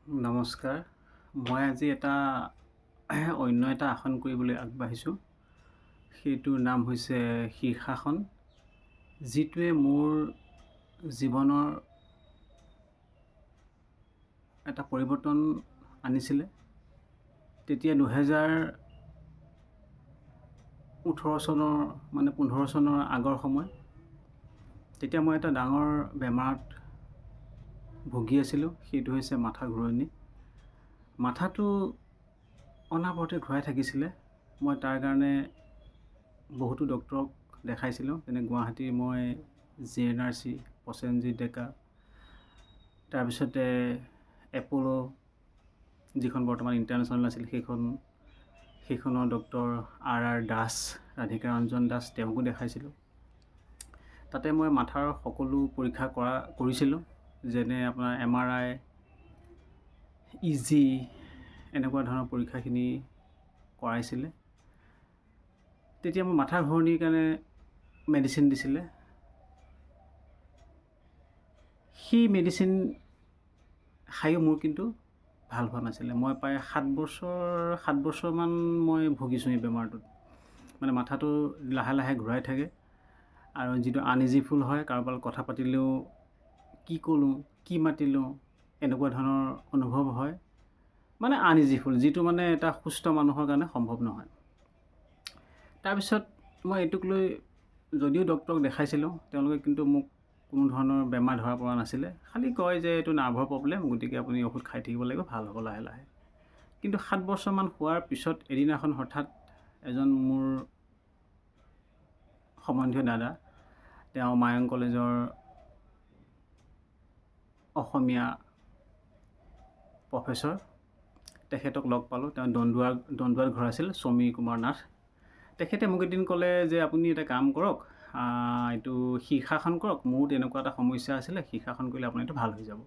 নমস্কাৰ। মই আজি অন্য এটা আসন কৰিবলৈ আগবাঢ়িছোঁ। সেইটোৰ নাম হৈছে শীৰ্ষাসন, যিটোৱে মোৰ জীৱনৰ এটা পৰিৱৰ্তন আনিছিলে। তেতিয়া 2018 চনৰ 15 চনৰ আগৰ সময়। তেতিয়া মই এটা ডাঙৰ বেমাৰত ভুগি আছিলোঁ। সেইটো হৈছে মাথা ঘূৰণি। মাথাটো অনাবৰতে ঘূৰাই থাকিছিলে। মই তাৰ কাৰণে বহুতো ডক্তৰক দেখাইছিলোঁ, যেনে গুৱাহাটীৰ মই JNRC প্ৰসেনজিৎ ডেকা, তাৰপিছতে এপ'ল' যিখন বৰ্তমান ইণ্টাৰনেশ্যনেল আছিল সেইখনৰ ডক্তৰ RR দাস, ৰাধিকা ৰঞ্জন দাস, তেওঁকো দেখাইছিলোঁ। তাতে মই মাথাৰ সকলো পৰীক্ষা কৰিছিলোঁ, যেনে আপোনাৰ MRI, EG এনেকুৱা ধৰণৰ পৰীক্ষাখিনি কৰাইছিলে। তেতিয়া মোৰ মাথা ঘূৰণিৰ কাৰণে মেডিচিন দিছিলে। সেই মেডিচিন খায়ো মোৰ কিন্তু ভাল হোৱা নাছিলে। মই প্ৰায় 7 বছৰমান মই ভুগিছোঁ এই বেমাৰটোত। মাথাটো লাহে লাহে ঘূৰাই থাকে আৰু যিটো আনইজিফুল হয়, কাৰোবাৰ লগত কথা পাতিলেও কি ক'লোঁ, কি মাতিলোঁ, এনেকুৱা ধৰণৰ অনুভৱ হয়। আনইজিফুল, যিটো এটা সুস্থ মানুহৰ কাৰণে সম্ভৱ নহয়। তাৰপিছত মই এইটোক লৈ যদিও ডক্তৰক দেখাইছিলোঁ, তেওঁলোকে কিন্তু মোক কোনো ধৰণৰ বেমাৰ ধৰা পৰা নাছিলে। খালি কয় যে এইটো নাৰ্ভৰ প্ৰব্লেম, গতিকে আপুনি ঔষধ খাই থাকিব লাগিব, ভাল হ'ব লাহে লাহে। কিন্তু 7 বছৰমান হোৱাৰ পিছত এদিনাখন হঠাৎ এজন মোৰ সম্বন্ধীয় দাদা, তেওঁ মায়ং কলেজৰ অসমীয়া প্ৰফেচৰ, তেখেতক লগ পালোঁ। তেওঁ দন্দুৱাত ঘৰ আছিল, সমীৰ কুমাৰ নাথ। তেখেতে মোক এদিন ক'লে যে আপুনি এটা কাম কৰক, এইটো শীৰ্ষাসন কৰক। মোৰো তেনেকুৱা এটা সমস্যা আছিলে, শীৰ্ষাসন কৰিলে আপোনাৰ এইটো ভাল হৈ যাব।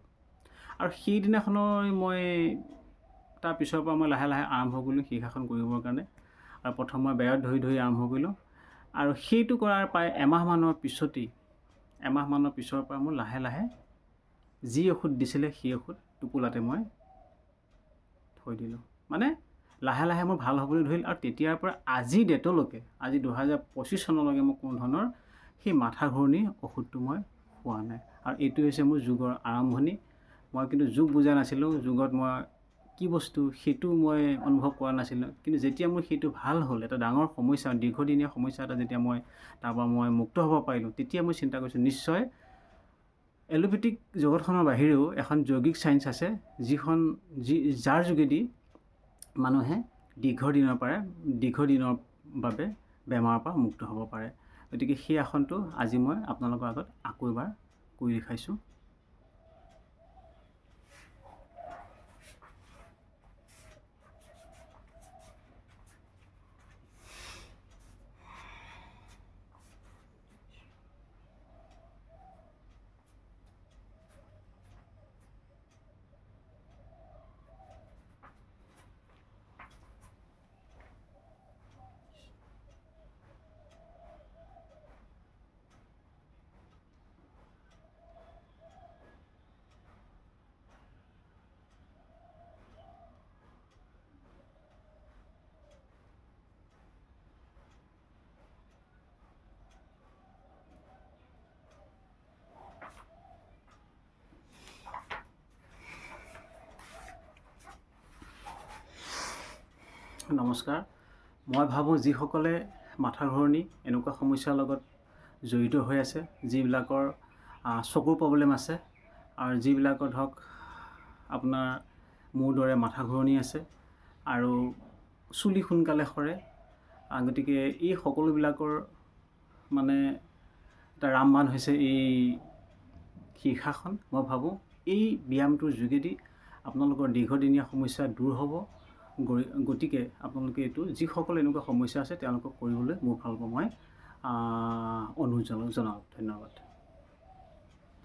আৰু সেইদিনাখনৰ তাৰ পিছৰ পৰা মই লাহে লাহে আৰম্ভ কৰিলোঁ শীৰ্ষাসন কৰিবৰ কাৰণে। আৰু প্ৰথম মই বেৰত ধৰি আৰম্ভ কৰিলোঁ। আৰু সেইটো কৰাৰ প্ৰায় এমাহমানৰ পিছৰ পৰা মোৰ লাহে লাহে যি ঔষধ দিছিলে সেই ঔষধ টোপোলাতে মই থৈ দিলোঁ। লাহে লাহে মোৰ ভাল হ'বলৈ ধৰিল। আৰু তেতিয়াৰ পৰা আজি ডেটলৈকে, আজি 2025 চনলৈকে মই কোনো ধৰণৰ সেই মাথা ঘূৰণিৰ ঔষধটো মই খোৱা নাই। আৰু এইটো হৈছে মোৰ যোগৰ আৰম্ভণি। মই কিন্তু যোগ বুজা নাছিলোঁ, যোগত মই কি বস্তু সেইটো মই অনুভৱ কৰা নাছিলোঁ। কিন্তু যেতিয়া মোৰ সেইটো ভাল হ'ল, এটা ডাঙৰ সমস্যা, দীৰ্ঘদিনীয়া সমস্যা এটা যেতিয়া তাৰপৰা মই মুক্ত হ'ব পাৰিলোঁ, তেতিয়া মই চিন্তা কৰিছোঁ নিশ্চয় এলোপেথিক জগতখনৰ বাহিৰেও এখন যৌগিক ছায়েন্স আছে, যাৰ যোগেদি মানুহে দীৰ্ঘদিনৰ বাবে বেমাৰৰ পৰা মুক্ত হ'ব পাৰে। গতিকে সেই আসনটো আজি মই আপোনালোকৰ আগত আকৌ এবাৰ কৰি দেখাইছোঁ। নমস্কাৰ। মই ভাবোঁ যিসকলে মাথা ঘূৰণি এনেকুৱা সমস্যাৰ লগত জড়িত হৈ আছে, যিবিলাকৰ চকুৰ প্ৰব্লেম আছে, আৰু যিবিলাকৰ ধৰক আপোনাৰ মোৰ দৰে মাথা ঘূৰণি আছে আৰু চুলি সোনকালে সৰে, গতিকে এই সকলোবিলাকৰ এটা ৰামবাণ হৈছে এই শীৰ্ষাসন। মই ভাবোঁ এই ব্যায়ামটোৰ যোগেদি আপোনালোকৰ দীৰ্ঘদিনীয়া সমস্যা দূৰ হ'ব। গতিকে আপোনালোকে যিসকল এনেকুৱা সমস্যা আছে তেওঁলোকক কৰিবলৈ মোৰ ফালৰ পৰা মই অনুৰোধ জনাওঁ। ধন্যবাদ।